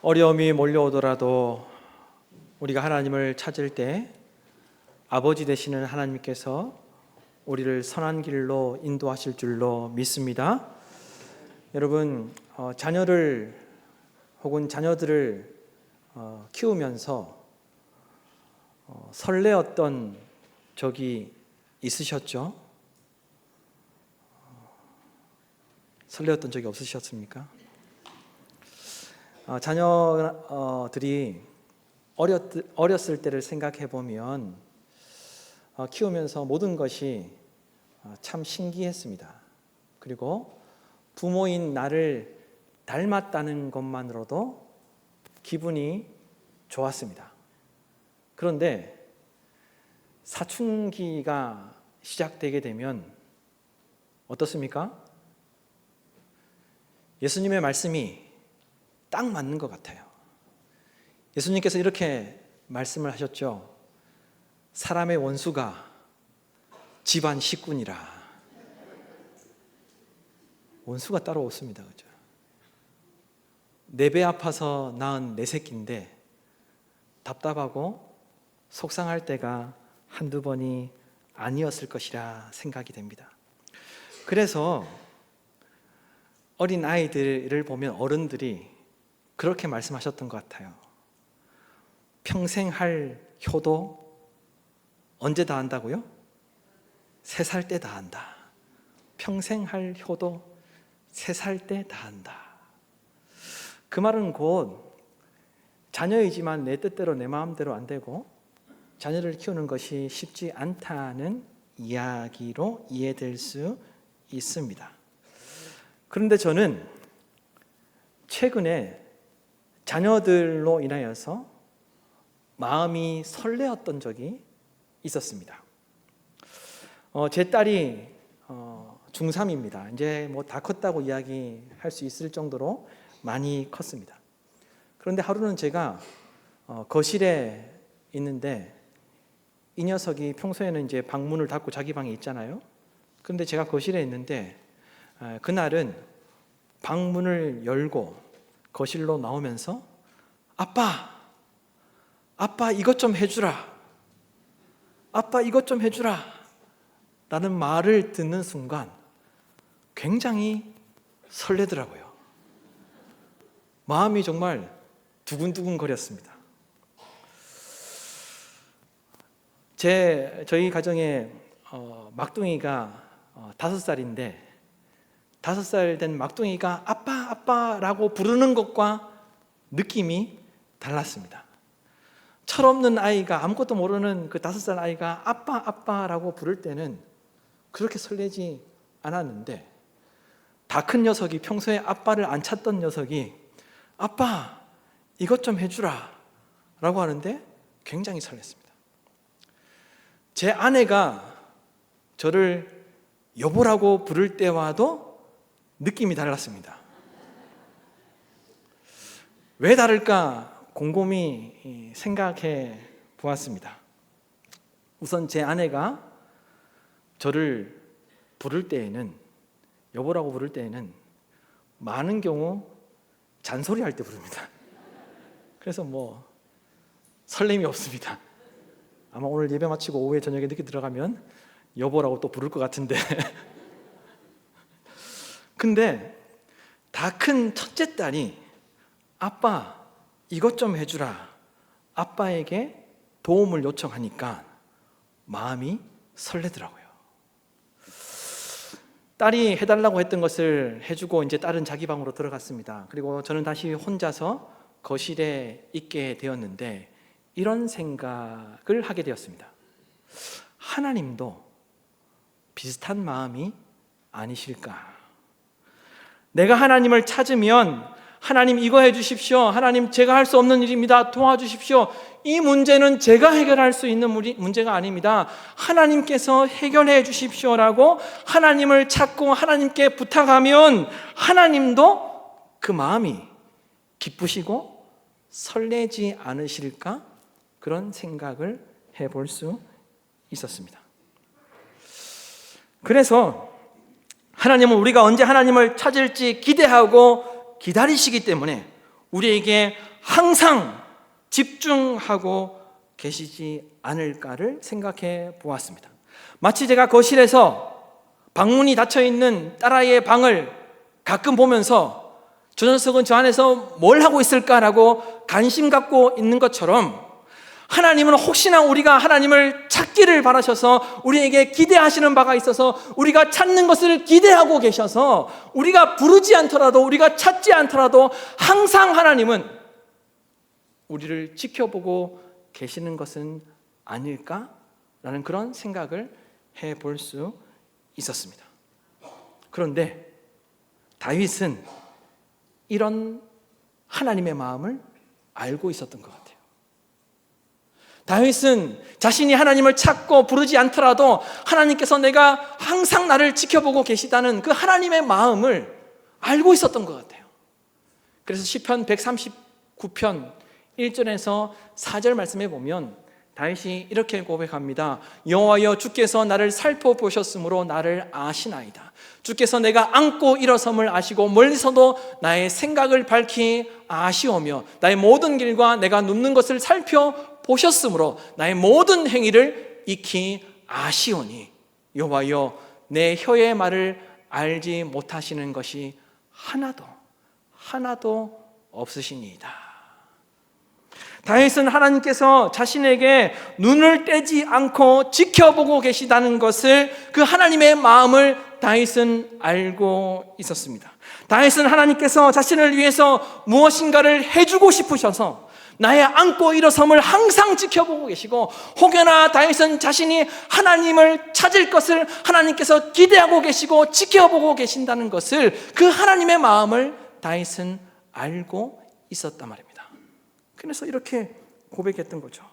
어려움이 몰려오더라도 우리가 하나님을 찾을 때 아버지 되시는 하나님께서 우리를 선한 길로 인도하실 줄로 믿습니다. 여러분, 자녀를 혹은 자녀들을 키우면서 설레었던 적이 있으셨죠? 설레었던 적이 없으셨습니까? 자녀들이 어렸을 때를 생각해 보면 키우면서 모든 것이 참 신기했습니다. 그리고 부모인 나를 닮았다는 것만으로도 기분이 좋았습니다. 그런데 사춘기가 시작되게 되면 어떻습니까? 예수님의 말씀이 딱 맞는 것 같아요. 예수님께서 이렇게 말씀을 하셨죠. 사람의 원수가 집안 식구니라. 원수가 따로 없습니다. 그죠? 내 배 아파서 낳은 내 새끼인데 답답하고 속상할 때가 한두 번이 아니었을 것이라 생각이 됩니다. 그래서 어린 아이들을 보면 어른들이 그렇게 말씀하셨던 것 같아요. 평생 할 효도 언제 다 한다고요? 3살 때 다 한다. 평생 할 효도 3살 때 다 한다. 그 말은 곧 자녀이지만 내 뜻대로 내 마음대로 안 되고 자녀를 키우는 것이 쉽지 않다는 이야기로 이해될 수 있습니다. 그런데 저는 최근에 자녀들로 인하여서 마음이 설레었던 적이 있었습니다. 제 딸이 중3입니다. 이제 뭐 다 컸다고 이야기할 수 있을 정도로 많이 컸습니다. 그런데 하루는 제가 거실에 있는데 이 녀석이 평소에는 이제 방문을 닫고 자기 방에 있잖아요. 그런데 제가 거실에 있는데 그날은 방문을 열고 거실로 나오면서 아빠 이것 좀 해주라. 아빠 이것 좀 해주라. 라는 말을 듣는 순간 굉장히 설레더라고요. 마음이 정말 두근두근 거렸습니다. 저희 가정에 막둥이가 5살인데 5살 된 막둥이가 아빠라고 부르는 것과 느낌이 달랐습니다. 철없는 아이가, 아무것도 모르는 그 5살 아이가 아빠라고 부를 때는 그렇게 설레지 않았는데 다 큰 녀석이, 평소에 아빠를 안 찾던 녀석이 아빠 이것 좀 해주라 라고 하는데 굉장히 설렜습니다. 제 아내가 저를 여보라고 부를 때와도 느낌이 달랐습니다. 왜 다를까 곰곰이 생각해 보았습니다. 우선 제 아내가 저를 부를 때에는, 여보라고 부를 때에는 많은 경우 잔소리할 때 부릅니다. 그래서 뭐 설렘이 없습니다. 아마 오늘 예배 마치고 오후에 저녁에 늦게 들어가면 여보라고 또 부를 것 같은데 근데 다 큰 첫째 딸이 아빠 이것 좀 해주라. 아빠에게 도움을 요청하니까 마음이 설레더라고요. 딸이 해달라고 했던 것을 해주고 이제 딸은 자기 방으로 들어갔습니다. 그리고 저는 다시 혼자서 거실에 있게 되었는데 이런 생각을 하게 되었습니다. 하나님도 비슷한 마음이 아니실까? 내가 하나님을 찾으면 하나님 이거 해주십시오. 하나님 제가 할 수 없는 일입니다. 도와주십시오. 이 문제는 제가 해결할 수 있는 문제가 아닙니다. 하나님께서 해결해 주십시오라고 하나님을 찾고 하나님께 부탁하면 하나님도 그 마음이 기쁘시고 설레지 않으실까? 그런 생각을 해볼 수 있었습니다. 그래서 하나님은 우리가 언제 하나님을 찾을지 기대하고 기다리시기 때문에 우리에게 항상 집중하고 계시지 않을까를 생각해 보았습니다. 마치 제가 거실에서 방문이 닫혀있는 딸아이의 방을 가끔 보면서 저 녀석은 저 안에서 뭘 하고 있을까라고 관심 갖고 있는 것처럼, 하나님은 혹시나 우리가 하나님을 찾기를 바라셔서 우리에게 기대하시는 바가 있어서 우리가 찾는 것을 기대하고 계셔서 우리가 부르지 않더라도, 우리가 찾지 않더라도 항상 하나님은 우리를 지켜보고 계시는 것은 아닐까라는 그런 생각을 해볼 수 있었습니다. 그런데 다윗은 이런 하나님의 마음을 알고 있었던 것 같아요. 다윗은 자신이 하나님을 찾고 부르지 않더라도 하나님께서 내가 항상 나를 지켜보고 계시다는 그 하나님의 마음을 알고 있었던 것 같아요. 그래서 시편 139편 1절에서 4절 말씀에 보면 다윗이 이렇게 고백합니다. 여호와여, 주께서 나를 살펴보셨으므로 나를 아시나이다. 주께서 내가 앉고 일어섬을 아시고 멀리서도 나의 생각을 밝히 아시오며 나의 모든 길과 내가 눕는 것을 살펴보셨으므로 나의 모든 행위를 익히 아시오니 여호와여, 내 혀의 말을 알지 못하시는 것이 하나도 없으시니이다. 다윗은 하나님께서 자신에게 눈을 떼지 않고 지켜보고 계시다는 것을, 그 하나님의 마음을 다윗은 알고 있었습니다. 다윗은 하나님께서 자신을 위해서 무엇인가를 해주고 싶으셔서 나의 앉고 일어섬을 항상 지켜보고 계시고, 혹여나 다윗은 자신이 하나님을 찾을 것을 하나님께서 기대하고 계시고 지켜보고 계신다는 것을, 그 하나님의 마음을 다윗은 알고 있었단 말입니다. 그래서 이렇게 고백했던 거죠.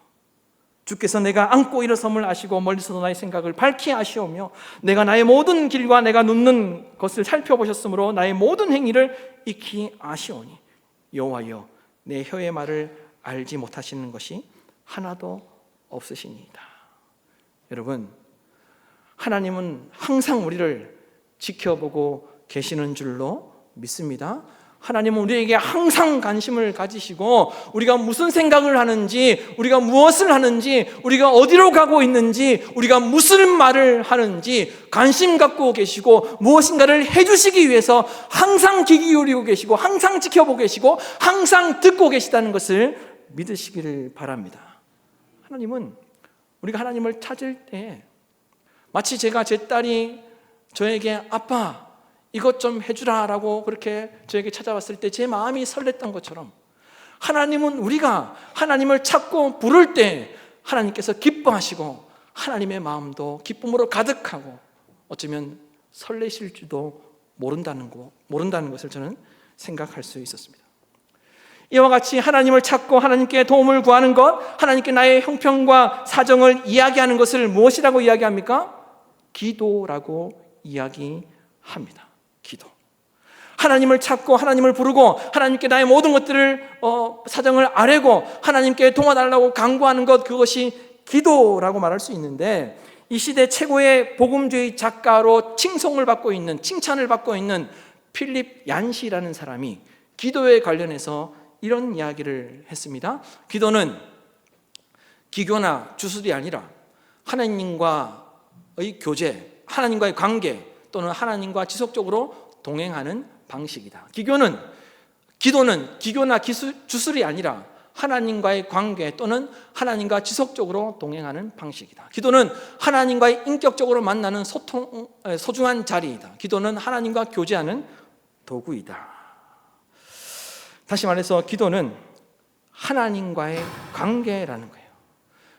주께서 내가 앉고 일어섬을 아시고 멀리서도 나의 생각을 밝히 아시오며 내가 나의 모든 길과 내가 눕는 것을 살펴보셨으므로 나의 모든 행위를 익히 아시오니 여호와여, 내 혀의 말을 알지 못하시는 것이 하나도 없으시니이다. 여러분, 하나님은 항상 우리를 지켜보고 계시는 줄로 믿습니다. 하나님은 우리에게 항상 관심을 가지시고 우리가 무슨 생각을 하는지, 우리가 무엇을 하는지, 우리가 어디로 가고 있는지, 우리가 무슨 말을 하는지 관심 갖고 계시고 무엇인가를 해주시기 위해서 항상 귀 기울이고 계시고 항상 지켜보고 계시고 항상 듣고 계시다는 것을 믿으시기를 바랍니다. 하나님은 우리가 하나님을 찾을 때, 마치 제가 제 딸이 저에게 아빠 이것 좀 해주라 라고 그렇게 저에게 찾아왔을 때 제 마음이 설렜던 것처럼, 하나님은 우리가 하나님을 찾고 부를 때 하나님께서 기뻐하시고 하나님의 마음도 기쁨으로 가득하고 어쩌면 설레실지도 모른다는 것을 저는 생각할 수 있었습니다. 이와 같이 하나님을 찾고 하나님께 도움을 구하는 것, 하나님께 나의 형편과 사정을 이야기하는 것을 무엇이라고 이야기합니까? 기도라고 이야기합니다. 기도. 하나님을 찾고 하나님을 부르고 하나님께 나의 모든 것들을 사정을 아뢰고 하나님께 도와달라고 간구하는 것, 그것이 기도라고 말할 수 있는데, 이 시대 최고의 복음주의 작가로 칭찬을 받고 있는 필립 얀시라는 사람이 기도에 관련해서 이런 이야기를 했습니다. 기도는 기교나 주술이 아니라 하나님과의 교제, 하나님과의 관계 또는 하나님과 지속적으로 동행하는 방식이다. 기도는 기교나 주술이 아니라 하나님과의 관계 또는 하나님과 지속적으로 동행하는 방식이다. 기도는 하나님과의 인격적으로 만나는 소중한 자리이다. 기도는 하나님과 교제하는 도구이다. 다시 말해서 기도는 하나님과의 관계라는 거예요.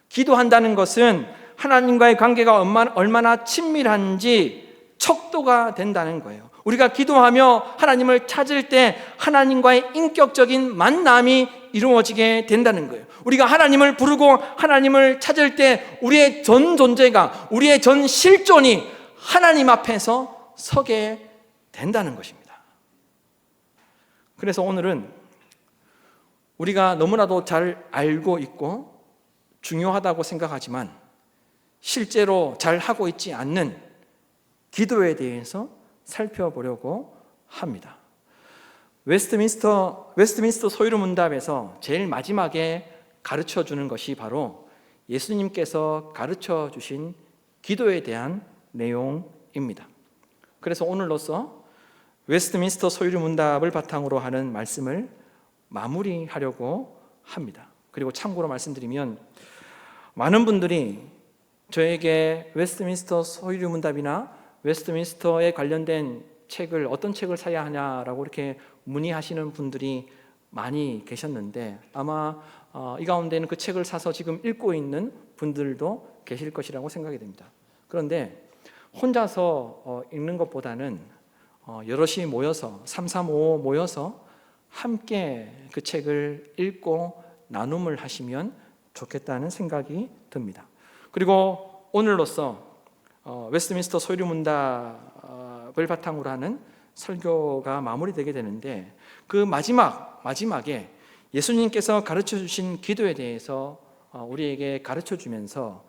기도한다는 것은 하나님과의 관계가 얼마나 친밀한지 척도가 된다는 거예요. 우리가 기도하며 하나님을 찾을 때 하나님과의 인격적인 만남이 이루어지게 된다는 거예요. 우리가 하나님을 부르고 하나님을 찾을 때 우리의 전 존재가, 우리의 전 실존이 하나님 앞에서 서게 된다는 것입니다. 그래서 오늘은 우리가 너무나도 잘 알고 있고 중요하다고 생각하지만 실제로 잘 하고 있지 않는 기도에 대해서 살펴보려고 합니다. 웨스트민스터 소유로 문답에서 제일 마지막에 가르쳐 주는 것이 바로 예수님께서 가르쳐 주신 기도에 대한 내용입니다. 그래서 오늘로써 웨스트민스터 소유로 문답을 바탕으로 하는 말씀을 마무리하려고 합니다. 그리고 참고로 말씀드리면 많은 분들이 저에게 웨스트민스터 소유로 문답이나 웨스트민스터에 관련된 책을 어떤 책을 사야 하냐라고 이렇게 문의하시는 분들이 많이 계셨는데 아마 이 가운데는 그 책을 사서 지금 읽고 있는 분들도 계실 것이라고 생각이 됩니다. 그런데 혼자서 읽는 것보다는 여럿이 모여서 335 모여서 함께 그 책을 읽고 나눔을 하시면 좋겠다는 생각이 듭니다. 그리고 오늘로써 웨스트민스터 소유로 문답을 바탕으로 하는 설교가 마무리되게 되는데 그 마지막에 예수님께서 가르쳐 주신 기도에 대해서 우리에게 가르쳐 주면서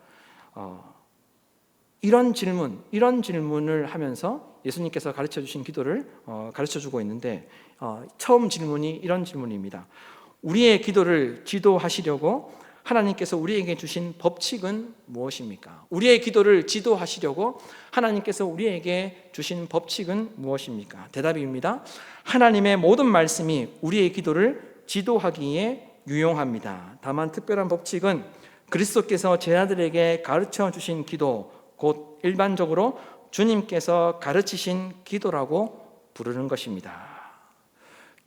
이런 질문을 하면서 예수님께서 가르쳐 주신 기도를 가르쳐 주고 있는데 처음 질문이 이런 질문입니다. 우리의 기도를 지도하시려고 하나님께서 우리에게 주신 법칙은 무엇입니까? 우리의 기도를 지도하시려고 하나님께서 우리에게 주신 법칙은 무엇입니까? 대답입니다. 하나님의 모든 말씀이 우리의 기도를 지도하기에 유용합니다. 다만 특별한 법칙은 그리스도께서 제 아들에게 가르쳐 주신 기도, 곧 일반적으로 주님께서 가르치신 기도라고 부르는 것입니다.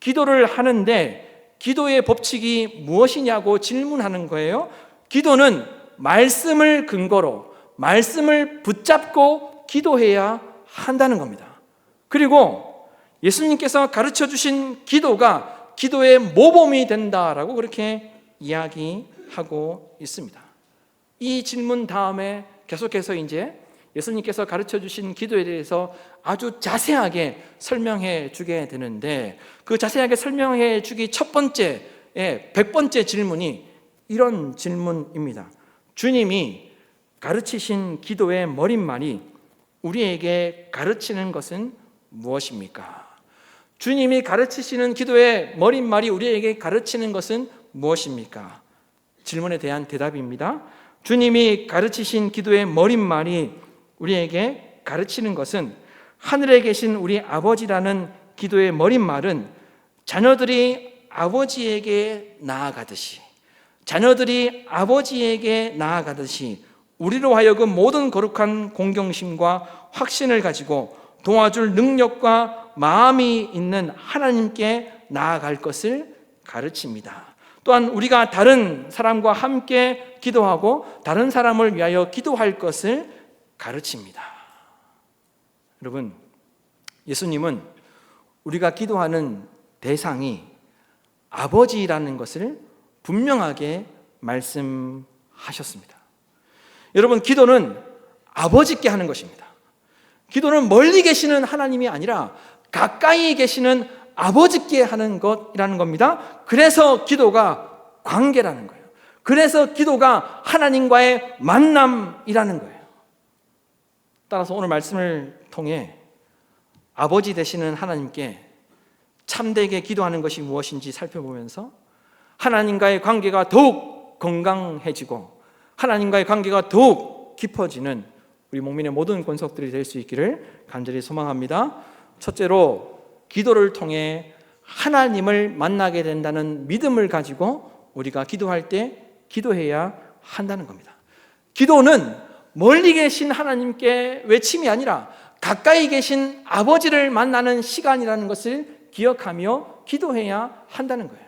기도를 하는데 기도의 법칙이 무엇이냐고 질문하는 거예요. 기도는 말씀을 근거로 말씀을 붙잡고 기도해야 한다는 겁니다. 그리고 예수님께서 가르쳐 주신 기도가 기도의 모범이 된다라고 그렇게 이야기하고 있습니다. 이 질문 다음에 계속해서 이제 예수님께서 가르쳐 주신 기도에 대해서 아주 자세하게 설명해 주게 되는데 그 자세하게 설명해 주기 첫 번째, 100번째 질문이 이런 질문입니다. 주님이 가르치신 기도의 머릿말이 우리에게 가르치는 것은 무엇입니까? 주님이 가르치시는 기도의 머릿말이 우리에게 가르치는 것은 무엇입니까? 질문에 대한 대답입니다. 주님이 가르치신 기도의 머릿말이 우리에게 가르치는 것은 하늘에 계신 우리 아버지라는 기도의 머릿말은 자녀들이 아버지에게 나아가듯이 우리로 하여금 모든 거룩한 공경심과 확신을 가지고 도와줄 능력과 마음이 있는 하나님께 나아갈 것을 가르칩니다. 또한 우리가 다른 사람과 함께 기도하고 다른 사람을 위하여 기도할 것을 가르칩니다. 여러분, 예수님은 우리가 기도하는 대상이 아버지라는 것을 분명하게 말씀하셨습니다. 여러분, 기도는 아버지께 하는 것입니다. 기도는 멀리 계시는 하나님이 아니라 가까이 계시는 아버지께 하는 것이라는 겁니다. 그래서 기도가 관계라는 거예요. 그래서 기도가 하나님과의 만남이라는 거예요. 따라서 오늘 말씀을 통해 아버지 되시는 하나님께 참되게 기도하는 것이 무엇인지 살펴보면서 하나님과의 관계가 더욱 건강해지고 하나님과의 관계가 더욱 깊어지는 우리 목민의 모든 권속들이 될 수 있기를 간절히 소망합니다. 첫째로 기도를 통해 하나님을 만나게 된다는 믿음을 가지고 우리가 기도할 때 기도해야 한다는 겁니다. 기도는 멀리 계신 하나님께 외침이 아니라 가까이 계신 아버지를 만나는 시간이라는 것을 기억하며 기도해야 한다는 거예요.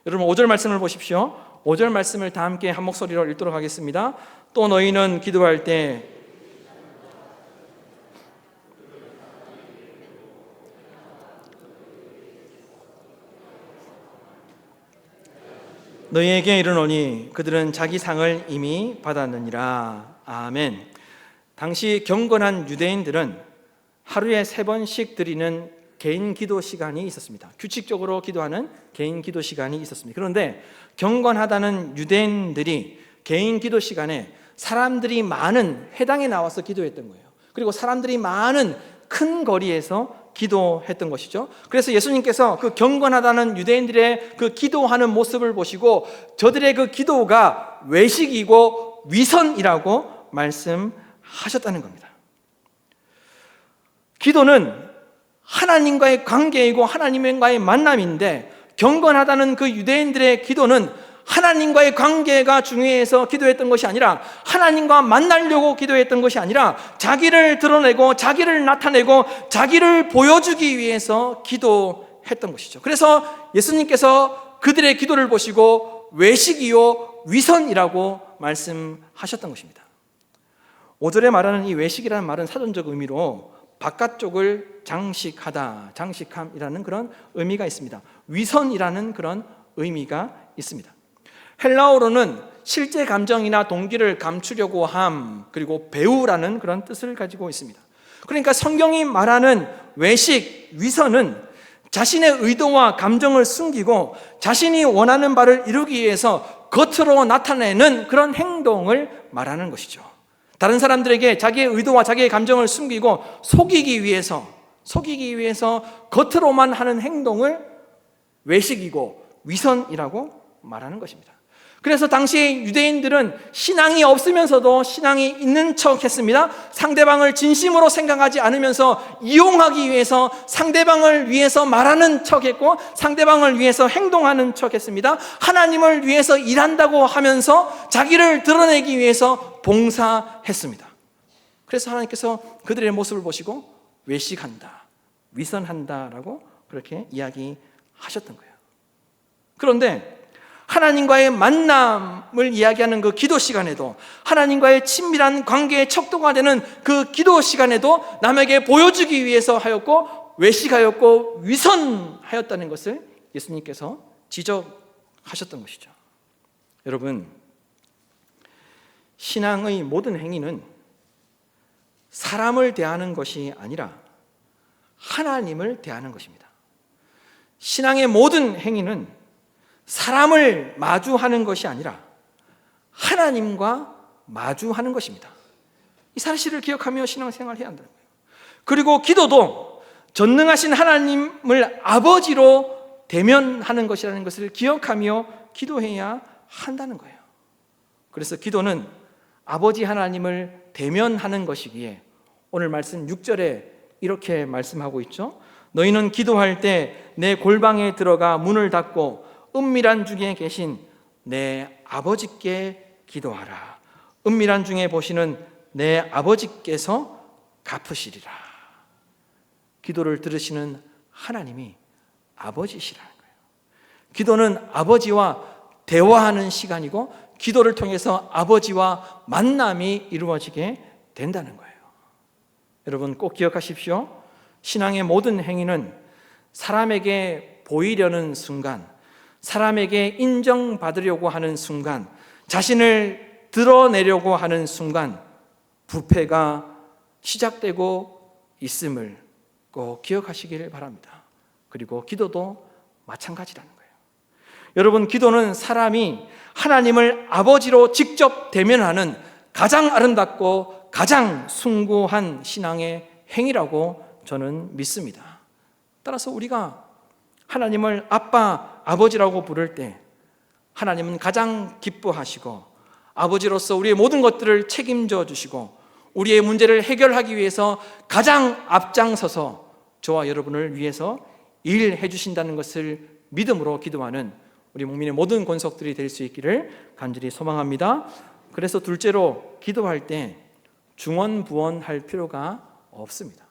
여러분 5절 말씀을 보십시오. 5절 말씀을 다 함께 한 목소리로 읽도록 하겠습니다. 또 너희는 기도할 때 너희에게 이르노니 그들은 자기 상을 이미 받았느니라. 아멘. 당시 경건한 유대인들은 하루에 3번씩 드리는 개인 기도 시간이 있었습니다. 규칙적으로 기도하는 개인 기도 시간이 있었습니다. 그런데 경건하다는 유대인들이 개인 기도 시간에 사람들이 많은 회당에 나와서 기도했던 거예요. 그리고 사람들이 많은 큰 거리에서 기도했던 것이죠. 그래서 예수님께서 그 경건하다는 유대인들의 그 기도하는 모습을 보시고 저들의 그 기도가 외식이고 위선이라고 말씀하셨다는 겁니다. 기도는 하나님과의 관계이고 하나님과의 만남인데, 경건하다는 그 유대인들의 기도는 하나님과의 관계가 중요해서 기도했던 것이 아니라, 하나님과 만나려고 기도했던 것이 아니라, 자기를 드러내고 자기를 나타내고 자기를 보여주기 위해서 기도했던 것이죠. 그래서 예수님께서 그들의 기도를 보시고 외식이요 위선이라고 말씀하셨던 것입니다. 5절에 말하는 이 외식이라는 말은 사전적 의미로 바깥쪽을 장식하다, 장식함이라는 그런 의미가 있습니다. 위선이라는 그런 의미가 있습니다. 헬라어로는 실제 감정이나 동기를 감추려고 함, 그리고 배우라는 그런 뜻을 가지고 있습니다. 그러니까 성경이 말하는 외식, 위선은 자신의 의도와 감정을 숨기고 자신이 원하는 바를 이루기 위해서 겉으로 나타내는 그런 행동을 말하는 것이죠. 다른 사람들에게 자기의 의도와 자기의 감정을 숨기고 속이기 위해서 겉으로만 하는 행동을 외식이고 위선이라고 말하는 것입니다. 그래서 당시 유대인들은 신앙이 없으면서도 신앙이 있는 척 했습니다. 상대방을 진심으로 생각하지 않으면서 이용하기 위해서 상대방을 위해서 말하는 척 했고, 상대방을 위해서 행동하는 척 했습니다. 하나님을 위해서 일한다고 하면서 자기를 드러내기 위해서 봉사했습니다. 그래서 하나님께서 그들의 모습을 보시고 외식한다, 위선한다라고 그렇게 이야기하셨던 거예요. 그런데 하나님과의 만남을 이야기하는 그 기도 시간에도, 하나님과의 친밀한 관계의 척도가 되는 그 기도 시간에도 남에게 보여주기 위해서 하였고 외식하였고 위선하였다는 것을 예수님께서 지적하셨던 것이죠. 여러분, 신앙의 모든 행위는 사람을 대하는 것이 아니라 하나님을 대하는 것입니다. 신앙의 모든 행위는 사람을 마주하는 것이 아니라 하나님과 마주하는 것입니다. 이 사실을 기억하며 신앙생활을 해야 한다는 거예요. 그리고 기도도 전능하신 하나님을 아버지로 대면하는 것이라는 것을 기억하며 기도해야 한다는 거예요. 그래서 기도는 아버지 하나님을 대면하는 것이기에 오늘 말씀 6절에 이렇게 말씀하고 있죠. 너희는 기도할 때 내 골방에 들어가 문을 닫고 은밀한 중에 계신 내 아버지께 기도하라. 은밀한 중에 보시는 내 아버지께서 갚으시리라. 기도를 들으시는 하나님이 아버지시라는 거예요. 기도는 아버지와 대화하는 시간이고, 기도를 통해서 아버지와 만남이 이루어지게 된다는 거예요. 여러분 꼭 기억하십시오. 신앙의 모든 행위는 사람에게 보이려는 순간, 사람에게 인정받으려고 하는 순간, 자신을 드러내려고 하는 순간 부패가 시작되고 있음을 꼭 기억하시길 바랍니다. 그리고 기도도 마찬가지라는 거예요. 여러분, 기도는 사람이 하나님을 아버지로 직접 대면하는 가장 아름답고 가장 숭고한 신앙의 행위라고 저는 믿습니다. 따라서 우리가 하나님을 아빠, 아버지라고 부를 때 하나님은 가장 기뻐하시고 아버지로서 우리의 모든 것들을 책임져 주시고 우리의 문제를 해결하기 위해서 가장 앞장서서 저와 여러분을 위해서 일해 주신다는 것을 믿음으로 기도하는 우리 국민의 모든 권속들이 될 수 있기를 간절히 소망합니다. 그래서 둘째로, 기도할 때 중언부언할 필요가 없습니다.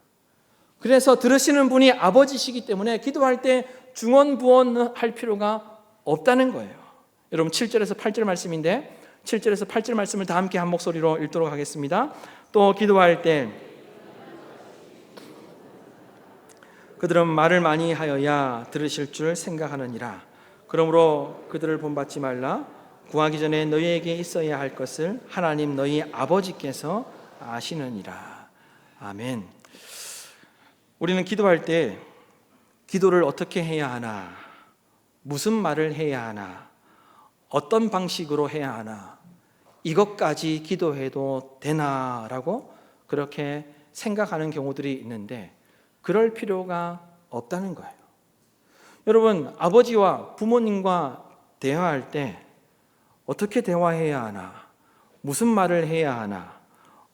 그래서 들으시는 분이 아버지시기 때문에 기도할 때 중언부언할 필요가 없다는 거예요. 여러분 7절에서 8절 말씀인데 7절에서 8절 말씀을 다 함께 한 목소리로 읽도록 하겠습니다. 또 기도할 때 그들은 말을 많이 하여야 들으실 줄 생각하느니라. 그러므로 그들을 본받지 말라. 구하기 전에 너희에게 있어야 할 것을 하나님 너희 아버지께서 아시느니라. 아멘. 우리는 기도할 때 기도를 어떻게 해야 하나, 무슨 말을 해야 하나, 어떤 방식으로 해야 하나, 이것까지 기도해도 되나라고 그렇게 생각하는 경우들이 있는데, 그럴 필요가 없다는 거예요. 여러분, 아버지와 부모님과 대화할 때 어떻게 대화해야 하나? 무슨 말을 해야 하나?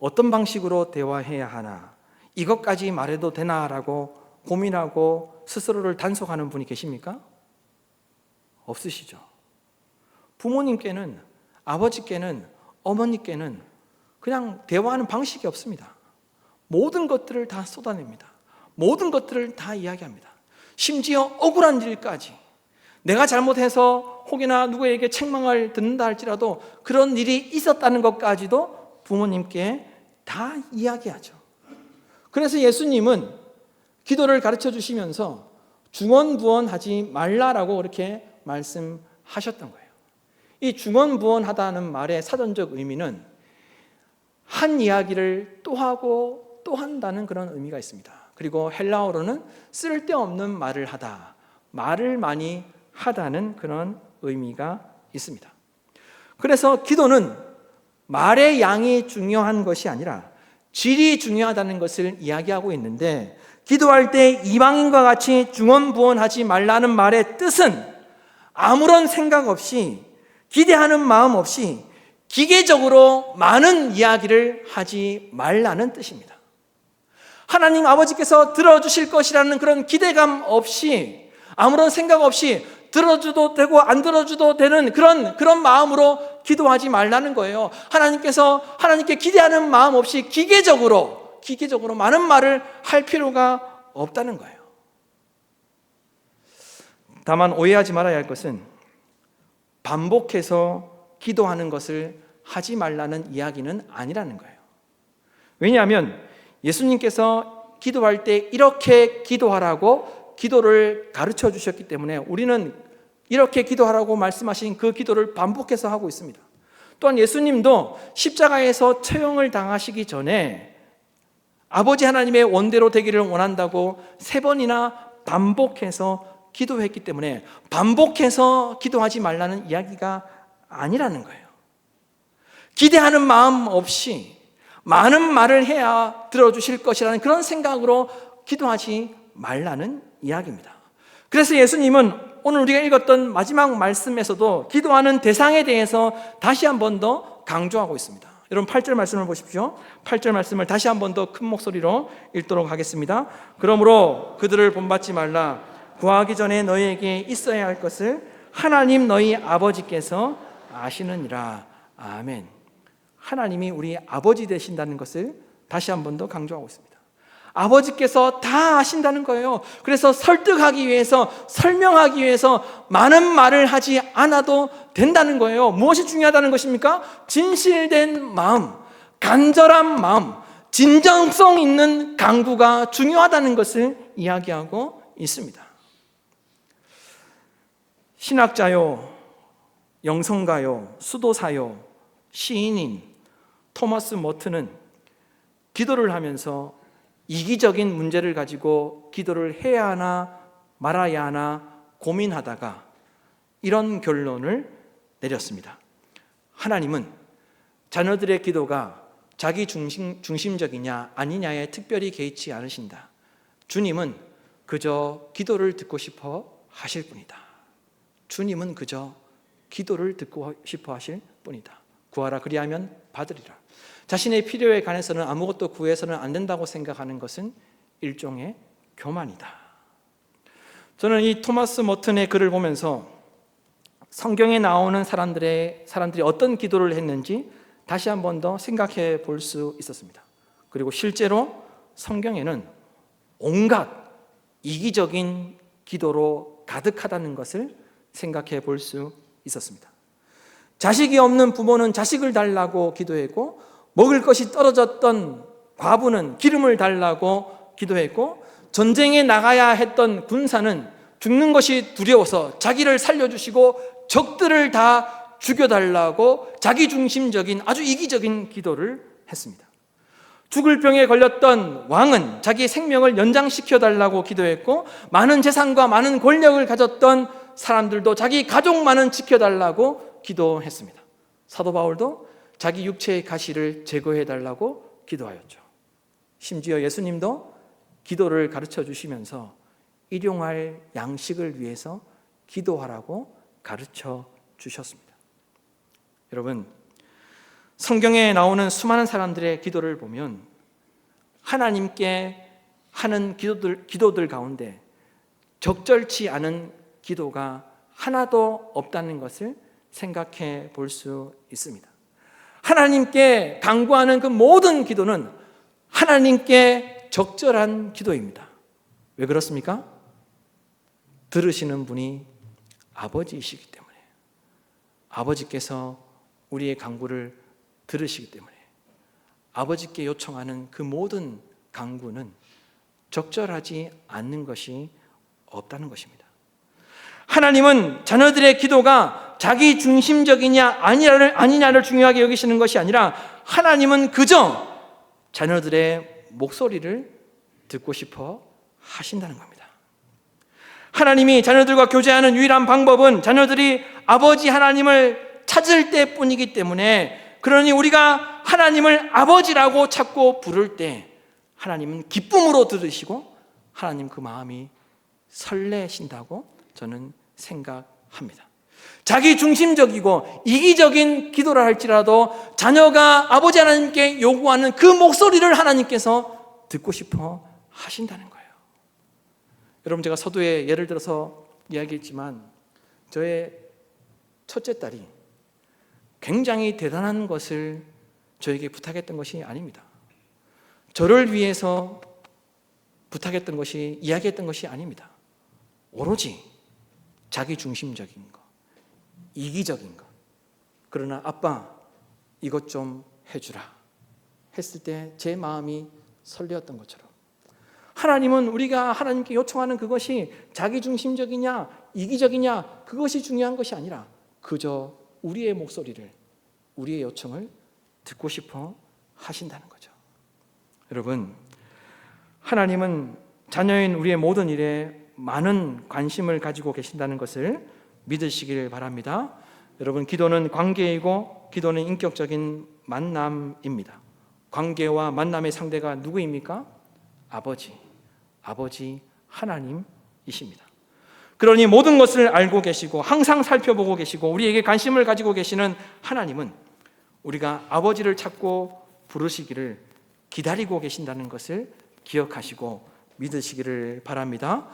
어떤 방식으로 대화해야 하나? 이것까지 말해도 되나라고 고민하고 스스로를 단속하는 분이 계십니까? 없으시죠. 부모님께는, 아버지께는, 어머니께는 그냥 대화하는 방식이 없습니다. 모든 것들을 다 쏟아냅니다. 모든 것들을 다 이야기합니다. 심지어 억울한 일까지, 내가 잘못해서 혹여나 누구에게 책망을 듣는다 할지라도 그런 일이 있었다는 것까지도 부모님께 다 이야기하죠. 그래서 예수님은 기도를 가르쳐 주시면서 중언부언하지 말라라고 그렇게 말씀하셨던 거예요. 이 중언부언하다는 말의 사전적 의미는 한 이야기를 또 하고 또 한다는 그런 의미가 있습니다. 그리고 헬라어로는 쓸데없는 말을 하다, 말을 많이 하다는 그런 의미가 있습니다. 그래서 기도는 말의 양이 중요한 것이 아니라 질이 중요하다는 것을 이야기하고 있는데, 기도할 때 이방인과 같이 중언부언하지 말라는 말의 뜻은 아무런 생각 없이, 기대하는 마음 없이 기계적으로 많은 이야기를 하지 말라는 뜻입니다. 하나님 아버지께서 들어주실 것이라는 그런 기대감 없이, 아무런 생각 없이 들어줘도 되고 안 들어줘도 되는 그런 마음으로 기도하지 말라는 거예요. 하나님께 기대하는 마음 없이 기계적으로 많은 말을 할 필요가 없다는 거예요. 다만 오해하지 말아야 할 것은 반복해서 기도하는 것을 하지 말라는 이야기는 아니라는 거예요. 왜냐하면 예수님께서 기도할 때 이렇게 기도하라고 기도를 가르쳐 주셨기 때문에 우리는 이렇게 기도하라고 말씀하신 그 기도를 반복해서 하고 있습니다. 또한 예수님도 십자가에서 처형을 당하시기 전에 아버지 하나님의 원대로 되기를 원한다고 3번이나 반복해서 기도했기 때문에 반복해서 기도하지 말라는 이야기가 아니라는 거예요. 기대하는 마음 없이 많은 말을 해야 들어주실 것이라는 그런 생각으로 기도하지 말라는 이야기입니다. 그래서 예수님은 오늘 우리가 읽었던 마지막 말씀에서도 기도하는 대상에 대해서 다시 한 번 더 강조하고 있습니다. 여러분 8절 말씀을 보십시오. 8절 말씀을 다시 한 번 더 큰 목소리로 읽도록 하겠습니다. 그러므로 그들을 본받지 말라. 구하기 전에 너희에게 있어야 할 것을 하나님 너희 아버지께서 아시느니라. 아멘. 하나님이 우리 아버지 되신다는 것을 다시 한 번 더 강조하고 있습니다. 아버지께서 다 아신다는 거예요. 그래서 설득하기 위해서, 설명하기 위해서 많은 말을 하지 않아도 된다는 거예요. 무엇이 중요하다는 것입니까? 진실된 마음, 간절한 마음, 진정성 있는 간구가 중요하다는 것을 이야기하고 있습니다. 신학자요, 영성가요, 수도사요, 시인인 토마스 머튼은 기도를 하면서 이기적인 문제를 가지고 기도를 해야 하나 말아야 하나 고민하다가 이런 결론을 내렸습니다. 하나님은 자녀들의 기도가 자기 중심적이냐 아니냐에 특별히 개의치 않으신다. 주님은 그저 기도를 듣고 싶어 하실 뿐이다. 주님은 그저 기도를 듣고 싶어 하실 뿐이다. 구하라 그리하면 받으리라. 자신의 필요에 관해서는 아무것도 구해서는 안 된다고 생각하는 것은 일종의 교만이다. 저는 이 토마스 머튼의 글을 보면서 성경에 나오는 사람들이 어떤 기도를 했는지 다시 한 번 더 생각해 볼 수 있었습니다. 그리고 실제로 성경에는 온갖 이기적인 기도로 가득하다는 것을 생각해 볼 수 있었습니다. 자식이 없는 부모는 자식을 달라고 기도했고, 먹을 것이 떨어졌던 과부는 기름을 달라고 기도했고, 전쟁에 나가야 했던 군사는 죽는 것이 두려워서 자기를 살려주시고 적들을 다 죽여달라고 자기중심적인 아주 이기적인 기도를 했습니다. 죽을 병에 걸렸던 왕은 자기 생명을 연장시켜달라고 기도했고, 많은 재산과 많은 권력을 가졌던 사람들도 자기 가족만은 지켜달라고 기도했습니다. 사도 바울도 자기 육체의 가시를 제거해달라고 기도하였죠. 심지어 예수님도 기도를 가르쳐 주시면서 일용할 양식을 위해서 기도하라고 가르쳐 주셨습니다. 여러분, 성경에 나오는 수많은 사람들의 기도를 보면 하나님께 하는 기도들 가운데 적절치 않은 기도가 하나도 없다는 것을 생각해 볼 수 있습니다. 하나님께 간구하는 그 모든 기도는 하나님께 적절한 기도입니다. 왜 그렇습니까? 들으시는 분이 아버지이시기 때문에, 아버지께서 우리의 간구를 들으시기 때문에 아버지께 요청하는 그 모든 간구는 적절하지 않는 것이 없다는 것입니다. 하나님은 자녀들의 기도가 자기 중심적이냐 아니냐를 중요하게 여기시는 것이 아니라 하나님은 그저 자녀들의 목소리를 듣고 싶어 하신다는 겁니다. 하나님이 자녀들과 교제하는 유일한 방법은 자녀들이 아버지 하나님을 찾을 때뿐이기 때문에, 그러니 우리가 하나님을 아버지라고 찾고 부를 때 하나님은 기쁨으로 들으시고 하나님 그 마음이 설레신다고 저는 생각합니다. 자기 중심적이고 이기적인 기도를 할지라도 자녀가 아버지 하나님께 요구하는 그 목소리를 하나님께서 듣고 싶어 하신다는 거예요. 여러분, 제가 서두에 예를 들어서 이야기했지만 저의 첫째 딸이 굉장히 대단한 것을 저에게 부탁했던 것이 아닙니다. 저를 위해서 부탁했던 것이, 이야기했던 것이 아닙니다. 오로지 자기 중심적인 것, 이기적인 것. 그러나 아빠, 이것 좀 해주라 했을 때 제 마음이 설레었던 것처럼, 하나님은 우리가 하나님께 요청하는 그것이 자기 중심적이냐 이기적이냐 그것이 중요한 것이 아니라 그저 우리의 목소리를, 우리의 요청을 듣고 싶어 하신다는 거죠. 여러분, 하나님은 자녀인 우리의 모든 일에 많은 관심을 가지고 계신다는 것을 믿으시길 바랍니다. 여러분, 기도는 관계이고 기도는 인격적인 만남입니다. 관계와 만남의 상대가 누구입니까? 아버지 하나님이십니다. 그러니 모든 것을 알고 계시고 항상 살펴보고 계시고 우리에게 관심을 가지고 계시는 하나님은 우리가 아버지를 찾고 부르시기를 기다리고 계신다는 것을 기억하시고 믿으시기를 바랍니다.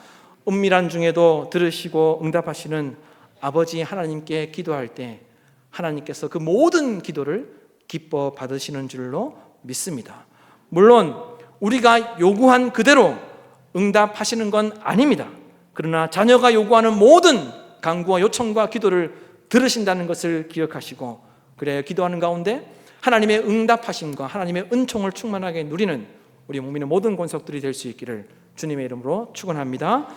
은밀한 중에도 들으시고 응답하시는 아버지 하나님께 기도할 때 하나님께서 그 모든 기도를 기뻐 받으시는 줄로 믿습니다. 물론 우리가 요구한 그대로 응답하시는 건 아닙니다. 그러나 자녀가 요구하는 모든 간구와 요청과 기도를 들으신다는 것을 기억하시고, 그래야 기도하는 가운데 하나님의 응답하심과 하나님의 은총을 충만하게 누리는 우리 목민의 모든 권속들이 될 수 있기를 주님의 이름으로 축원합니다.